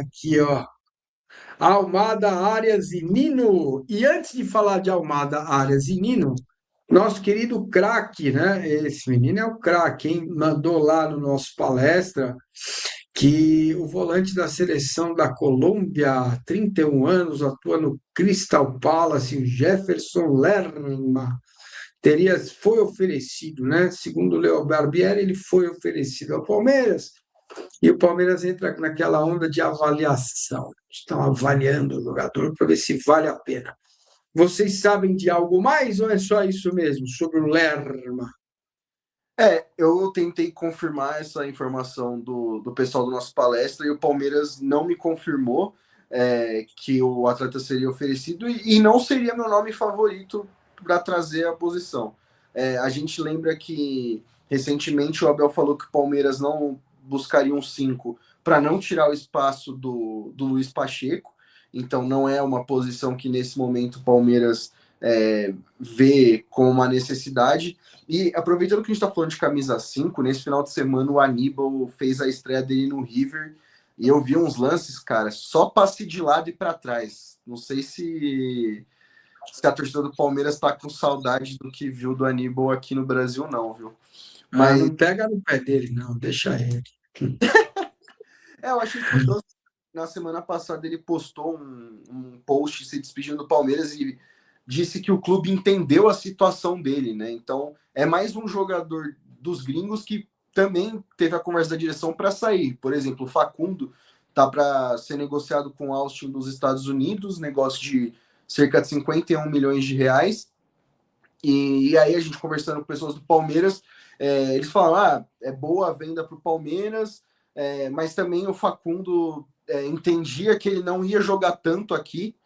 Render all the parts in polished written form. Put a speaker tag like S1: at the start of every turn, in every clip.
S1: Aqui, ó. Almada, Arias e Nino. E antes de falar de Almada, Arias e Nino, nosso querido craque, né? Esse menino é o craque, hein? Mandou lá no nosso palestra que o volante da seleção da Colômbia, 31 anos, atua no Crystal Palace, o Jefferson Lerma, foi oferecido, né? Segundo o Leo Barbieri, ele foi oferecido ao Palmeiras. E o Palmeiras entra naquela onda de avaliação. Estão avaliando o jogador para ver se vale a pena. Vocês sabem de algo mais ou é só isso mesmo, sobre o Lerma?
S2: Eu tentei confirmar essa informação do pessoal do nosso palestra e o Palmeiras não me confirmou que o atleta seria oferecido e não seria meu nome favorito para trazer a posição. A gente lembra que recentemente o Abel falou que o Palmeiras não buscaria um 5 para não tirar o espaço do Luiz Pacheco, então não é uma posição que nesse momento o Palmeiras vê como uma necessidade. E aproveitando que a gente está falando de camisa 5, nesse final de semana o Aníbal fez a estreia dele no River e eu vi uns lances, cara, só passe de lado e para trás. Não sei se a torcida do Palmeiras está com saudade do que viu do Aníbal aqui no Brasil, não, viu?
S1: Ah,
S2: Mas
S1: não pega no pé dele, não, deixa ele.
S2: eu achei curioso. Na semana passada ele postou um post se despedindo do Palmeiras e disse que o clube entendeu a situação dele, né? Então é mais um jogador dos gringos que também teve a conversa da direção para sair. Por exemplo, o Facundo tá para ser negociado com o Austin dos Estados Unidos, negócio de cerca de 51 milhões de reais. E aí a gente conversando com pessoas do Palmeiras, eles falam, é boa a venda para o Palmeiras, mas também o Facundo entendia que ele não ia jogar tanto aqui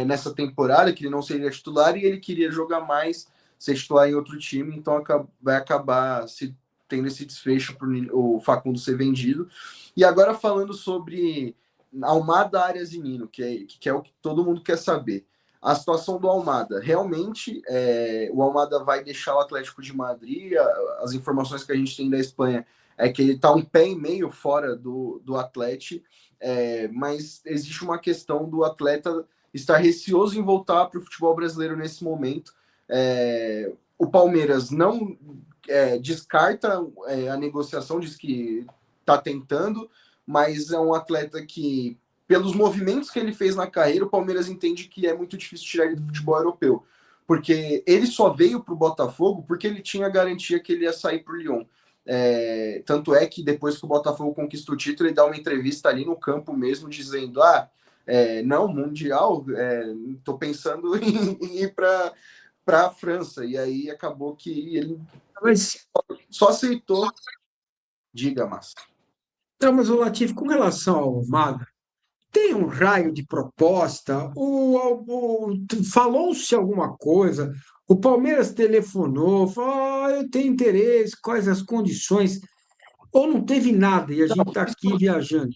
S2: nessa temporada, que ele não seria titular e ele queria jogar mais, ser titular em outro time, então vai acabar tendo esse desfecho para o Facundo ser vendido. E agora falando sobre Almada, Arias e Nino, que é o que todo mundo quer saber. A situação do Almada, realmente, o Almada vai deixar o Atlético de Madrid. As informações que a gente tem da Espanha é que ele está um pé e meio fora do Atlético, mas existe uma questão do atleta estar receoso em voltar para o futebol brasileiro nesse momento. O Palmeiras não descarta a negociação, diz que está tentando, mas é um atleta que pelos movimentos que ele fez na carreira, o Palmeiras entende que é muito difícil tirar ele do futebol europeu. Porque ele só veio para o Botafogo porque ele tinha a garantia que ele ia sair para o Lyon. Tanto é que depois que o Botafogo conquista o título, ele dá uma entrevista ali no campo mesmo, dizendo: não, Mundial, estou pensando em ir para a França. E aí acabou que ele
S1: Mas,
S2: só aceitou. Diga, Massa.
S1: não, mas o Latif, com relação ao Almada, tem um raio de proposta? Falou-se alguma coisa? O Palmeiras telefonou, falou: eu tenho interesse, quais as condições? Ou não teve nada e a gente está aqui viajando?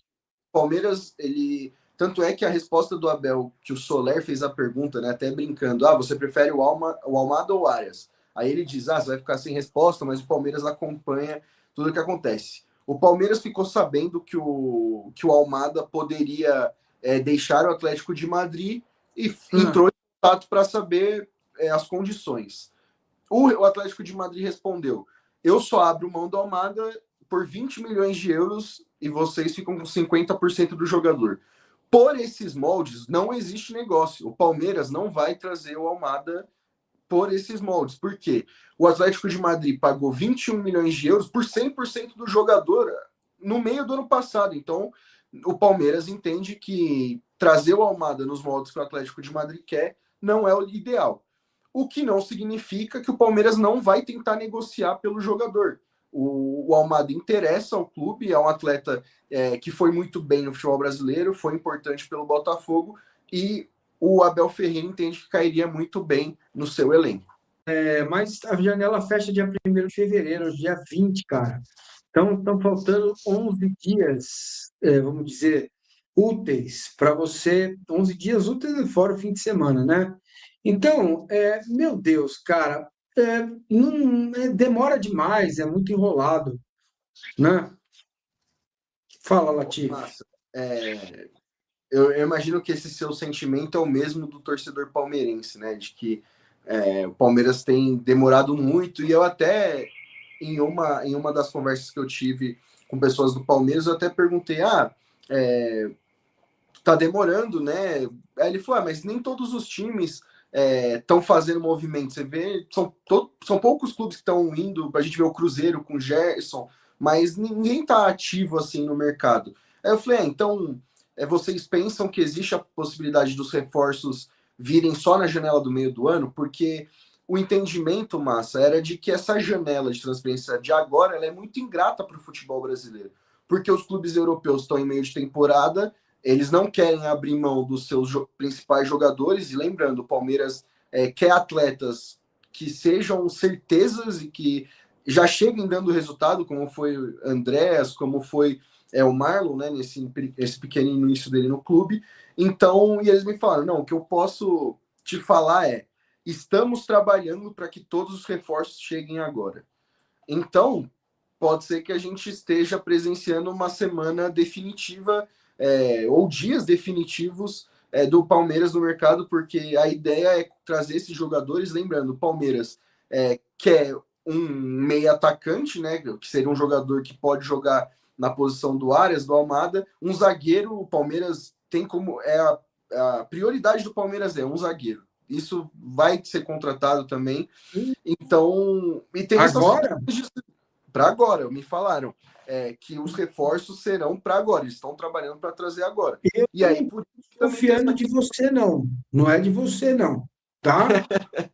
S2: Palmeiras, ele. Tanto é que a resposta do Abel, que o Soler fez a pergunta, né, até brincando, você prefere o Almada ou o Arias? Aí ele diz, você vai ficar sem resposta, mas o Palmeiras acompanha tudo o que acontece. O Palmeiras ficou sabendo que o Almada poderia deixar o Atlético de Madrid e entrou em contato para saber as condições. O Atlético de Madrid respondeu, eu só abro mão do Almada por 20 milhões de euros e vocês ficam com 50% do jogador. Por esses moldes, não existe negócio. O Palmeiras não vai trazer o Almada por esses moldes. Por quê? O Atlético de Madrid pagou 21 milhões de euros por 100% do jogador no meio do ano passado. Então, o Palmeiras entende que trazer o Almada nos moldes que o Atlético de Madrid quer não é o ideal. O que não significa que o Palmeiras não vai tentar negociar pelo jogador. O Almada interessa ao clube, é um atleta que foi muito bem no futebol brasileiro, foi importante pelo Botafogo e o Abel Ferreira entende que cairia muito bem no seu elenco.
S1: Mas a janela fecha dia 1º de fevereiro, dia 20, cara. Então, estão faltando 11 dias, vamos dizer, úteis para você, 11 dias úteis fora o fim de semana, né? Então, meu Deus, cara, demora demais, é muito enrolado, né? Fala, Latif.
S2: Massa. eu imagino que esse seu sentimento é o mesmo do torcedor palmeirense, né? De que o Palmeiras tem demorado muito, e eu até, em uma das conversas que eu tive com pessoas do Palmeiras, eu até perguntei, tá demorando, né? Aí ele falou, mas nem todos os times estão fazendo movimento. Você vê, são poucos clubes que estão indo, a gente vê o Cruzeiro com o Gerson, mas ninguém tá ativo assim no mercado. Aí eu falei, então, vocês pensam que existe a possibilidade dos reforços virem só na janela do meio do ano? Porque o entendimento, Massa, era de que essa janela de transferência de agora ela é muito ingrata para o futebol brasileiro, porque os clubes europeus estão em meio de temporada, eles não querem abrir mão dos seus principais jogadores, e lembrando, o Palmeiras quer atletas que sejam certezas e que já cheguem dando resultado, como foi o Andréas, como foi o Marlon, né, esse pequeno início dele no clube. Então, e eles me falaram, não, o que eu posso te falar estamos trabalhando para que todos os reforços cheguem agora. Então, pode ser que a gente esteja presenciando uma semana definitiva ou dias definitivos do Palmeiras no mercado, porque a ideia é trazer esses jogadores, lembrando, o Palmeiras quer um meio atacante, né, que seria um jogador que pode jogar na posição do Arias, do Almada, um zagueiro, o Palmeiras tem como, a prioridade do Palmeiras um zagueiro, isso vai ser contratado também, então, e tem
S1: agora?
S2: Para agora, me falaram que os reforços serão para agora, eles estão trabalhando para trazer agora.
S1: Eu
S2: E aí,
S1: não
S2: por isso
S1: estou
S2: também tem
S1: confiando
S2: essa
S1: de
S2: questão.
S1: você, não. Não é de você, não. Tá?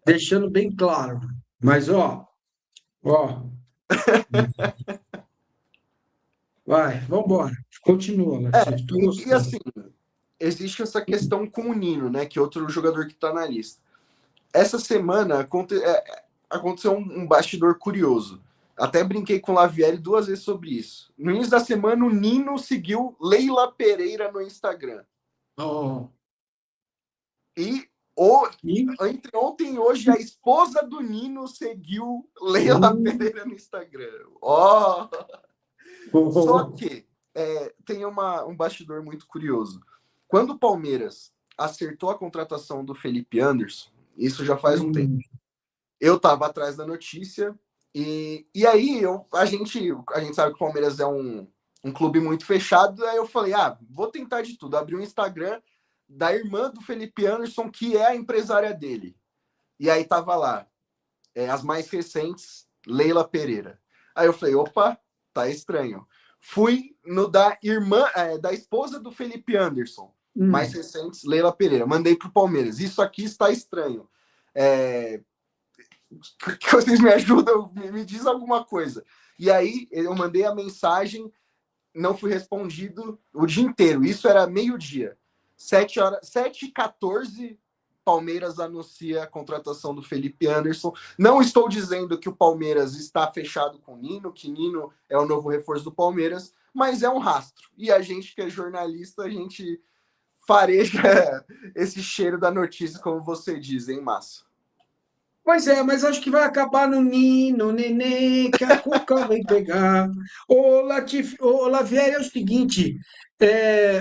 S1: Deixando bem claro. Mas, ó, vai, vamos embora. Continua, Latif. Estou
S2: E
S1: gostando.
S2: assim, existe essa questão com o Nino, né, que é outro jogador que está na lista. Essa semana aconteceu um bastidor curioso. Até brinquei com o Lavieri 2 vezes sobre isso. No início da semana, o Nino seguiu Leila Pereira no Instagram.
S1: Oh,
S2: E
S1: e,
S2: entre ontem e hoje, a esposa do Nino seguiu Leila Pereira no Instagram. Só que tem um bastidor muito curioso. Quando o Palmeiras acertou a contratação do Felipe Anderson, isso já faz um tempo, eu estava atrás da notícia e aí a gente sabe que o Palmeiras é um clube muito fechado, aí eu falei, vou tentar de tudo, abri um Instagram da irmã do Felipe Anderson, que é a empresária dele. E aí tava lá, as mais recentes, Leila Pereira. Aí eu falei, opa, tá estranho. Fui no da irmã, da esposa do Felipe Anderson, mais recentes, Leila Pereira. Mandei pro Palmeiras. Isso aqui está estranho. Que vocês me ajudam, me diz alguma coisa. E aí eu mandei a mensagem, não fui respondido o dia inteiro. Isso era meio-dia. 7h14, Palmeiras anuncia a contratação do Felipe Anderson. Não estou dizendo que o Palmeiras está fechado com o Nino, que Nino é o novo reforço do Palmeiras, mas é um rastro. E a gente que é jornalista, a gente fareja esse cheiro da notícia, como você diz, hein, Márcio?
S1: Pois é, mas acho que vai acabar no Nino, Nenê, que a Cuca vai pegar. Ô, Lavieri, é o seguinte,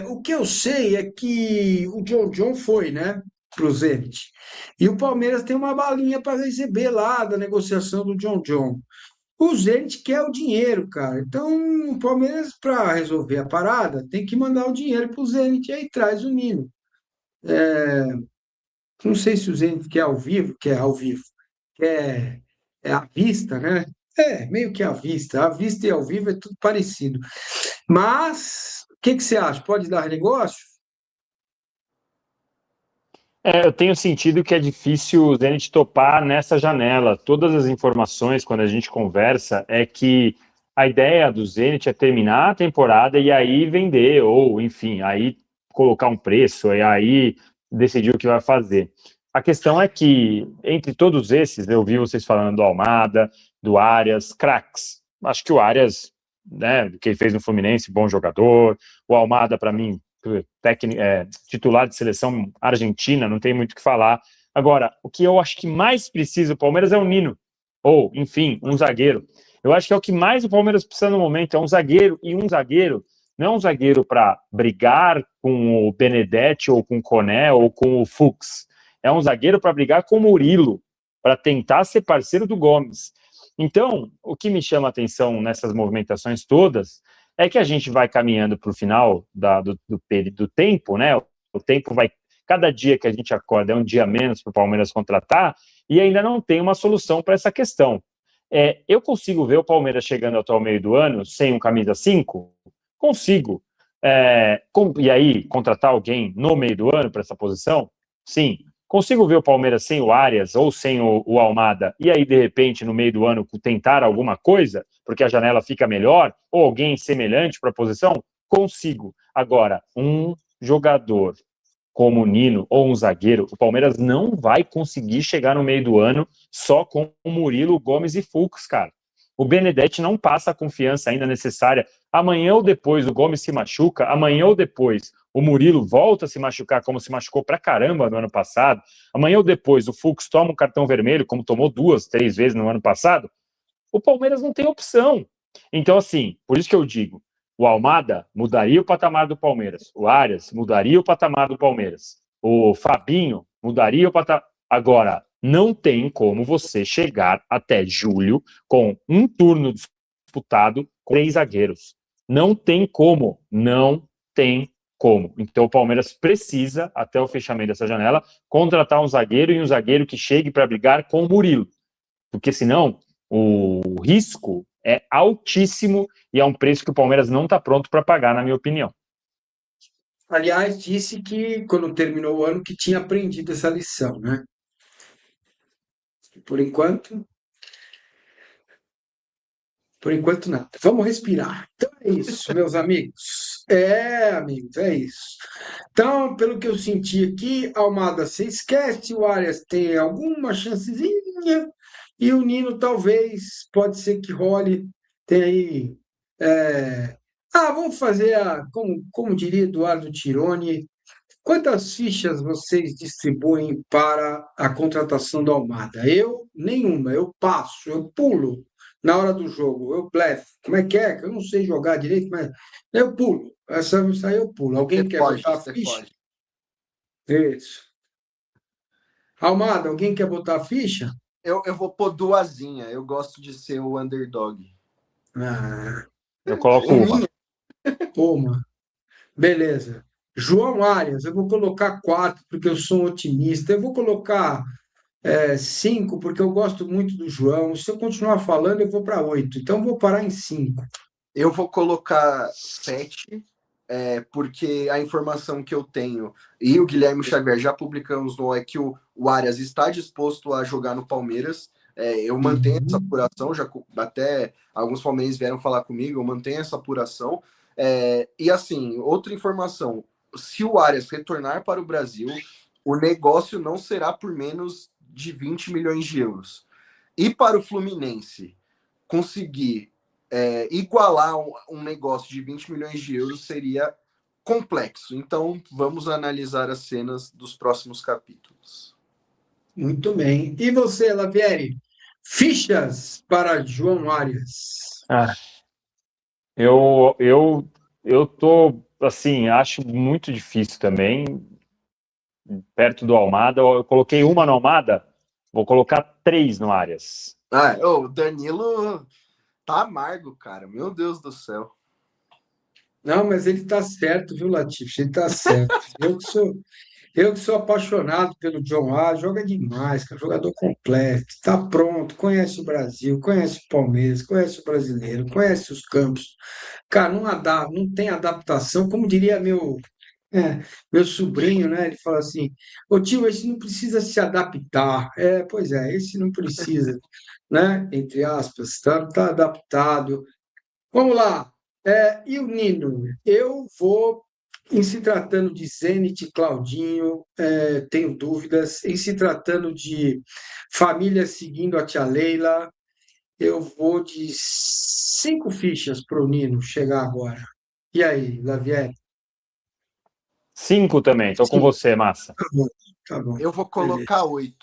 S1: o que eu sei é que o John foi, né, pro Zenit. E o Palmeiras tem uma balinha para receber lá da negociação do John. O Zenit quer o dinheiro, cara. Então, o Palmeiras, para resolver a parada, tem que mandar o dinheiro pro Zenit e aí traz o Nino. Não sei se o Zenit quer ao vivo, é à vista, né? Meio que à vista. À vista e ao vivo é tudo parecido. Mas, o que você acha? Pode dar negócio?
S3: Eu tenho sentido que é difícil o Zenit topar nessa janela. Todas as informações, quando a gente conversa, é que a ideia do Zenit é terminar a temporada e aí vender, ou, enfim, aí colocar um preço, e aí decidir o que vai fazer. A questão é que, entre todos esses, eu vi vocês falando do Almada, do Arias, craques. Acho que o Arias, né, que ele fez no Fluminense, bom jogador. O Almada, para mim, titular de seleção argentina, não tem muito o que falar. Agora, o que eu acho que mais precisa o Palmeiras é um Nino, ou, enfim, um zagueiro. Eu acho que é o que mais o Palmeiras precisa no momento, é um zagueiro, e um zagueiro não é um zagueiro para brigar com o Benedetti ou com o Koné ou com o Fuchs. É um zagueiro para brigar com o Murilo, para tentar ser parceiro do Gomes. Então, o que me chama a atenção nessas movimentações todas é que a gente vai caminhando para o final do tempo, né? O tempo vai... Cada dia que a gente acorda é um dia menos para o Palmeiras contratar e ainda não tem uma solução para essa questão. Eu consigo ver o Palmeiras chegando até o meio do ano sem um camisa 5? Consigo. E aí, contratar alguém no meio do ano para essa posição? Sim. Consigo ver o Palmeiras sem o Arias ou sem o Almada e aí, de repente, no meio do ano, tentar alguma coisa, porque a janela fica melhor, ou alguém semelhante para a posição? Consigo. Agora, um jogador como o Nino ou um zagueiro, o Palmeiras não vai conseguir chegar no meio do ano só com o Murilo, Gomes e Fuchs, cara. O Benedetti não passa a confiança ainda necessária. Amanhã ou depois o Gomes se machuca, amanhã ou depois o Murilo volta a se machucar, como se machucou pra caramba no ano passado, amanhã ou depois o Fuchs toma um cartão vermelho, como tomou 2, 3 vezes no ano passado, o Palmeiras não tem opção. Então, assim, por isso que eu digo, o Almada mudaria o patamar do Palmeiras, o Arias mudaria o patamar do Palmeiras, o Fabinho mudaria o patamar. Agora, não tem como você chegar até julho com um turno disputado com 3 zagueiros. Não tem como. Não tem como. Então, o Palmeiras precisa, até o fechamento dessa janela, contratar um zagueiro e um zagueiro que chegue para brigar com o Murilo. Porque, senão, o risco é altíssimo e é um preço que o Palmeiras não está pronto para pagar, na minha opinião.
S1: Aliás, disse que, quando terminou o ano, que tinha aprendido essa lição, né? Por enquanto nada. Vamos respirar. Então é isso, meus amigos. Amigos, é isso. Então, pelo que eu senti aqui, Almada se esquece, o Arias tem alguma chancezinha, e o Nino talvez, pode ser que role, tem aí. Vamos fazer como diria Eduardo Tironi, quantas fichas vocês distribuem para a contratação do Almada? Eu, nenhuma, eu passo, eu pulo na hora do jogo, eu blefo. Como é que é? Eu não sei jogar direito, mas eu pulo. Isso aí eu pulo. Alguém quer botar a ficha? Isso. Almada, alguém quer botar a ficha?
S2: Eu vou pôr duasinha. Eu gosto de ser o underdog.
S3: Eu coloco
S1: uma. Beleza. João Arias, eu vou colocar 4, porque eu sou um otimista. Eu vou colocar 5, porque eu gosto muito do João. Se eu continuar falando, eu vou para 8. Então, vou parar em 5.
S2: Eu vou colocar 7, porque a informação que eu tenho, e o Guilherme Xavier já publicamos no é que o Arias está disposto a jogar no Palmeiras. Eu mantenho essa apuração, já até alguns palmeirenses vieram falar comigo, eu mantenho essa apuração. E assim, outra informação, se o Arias retornar para o Brasil, o negócio não será por menos de 20 milhões de euros. E para o Fluminense conseguir igualar um negócio de 20 milhões de euros seria complexo. Então, vamos analisar as cenas dos próximos capítulos.
S1: Muito bem. E você, Lavieri? Fichas para João Arias.
S3: Eu tô, assim, acho muito difícil também. Perto do Almada, eu coloquei uma no Almada, vou colocar 3 no Arias.
S2: O Danilo tá amargo, cara. Meu Deus do céu.
S1: Não, mas ele está certo, viu, Latif? Ele está certo. Eu que sou apaixonado pelo John A, joga demais, é um jogador completo, está pronto, conhece o Brasil, conhece o Palmeiras, conhece o brasileiro, conhece os campos. Cara, não tem adaptação, como diria meu sobrinho, né? Ele fala assim: ô tio, esse não precisa se adaptar. Pois é, esse não precisa, né? Entre aspas, tá adaptado. Vamos lá. E o Nino? Eu vou, em se tratando de Zenit e Claudinho, tenho dúvidas. Em se tratando de família seguindo a tia Leila, eu vou de 5 fichas para o Nino chegar agora. E aí, Lavier?
S3: 5 também, tô com você, Massa.
S1: Tá bom, tá bom.
S2: Eu vou colocar 8.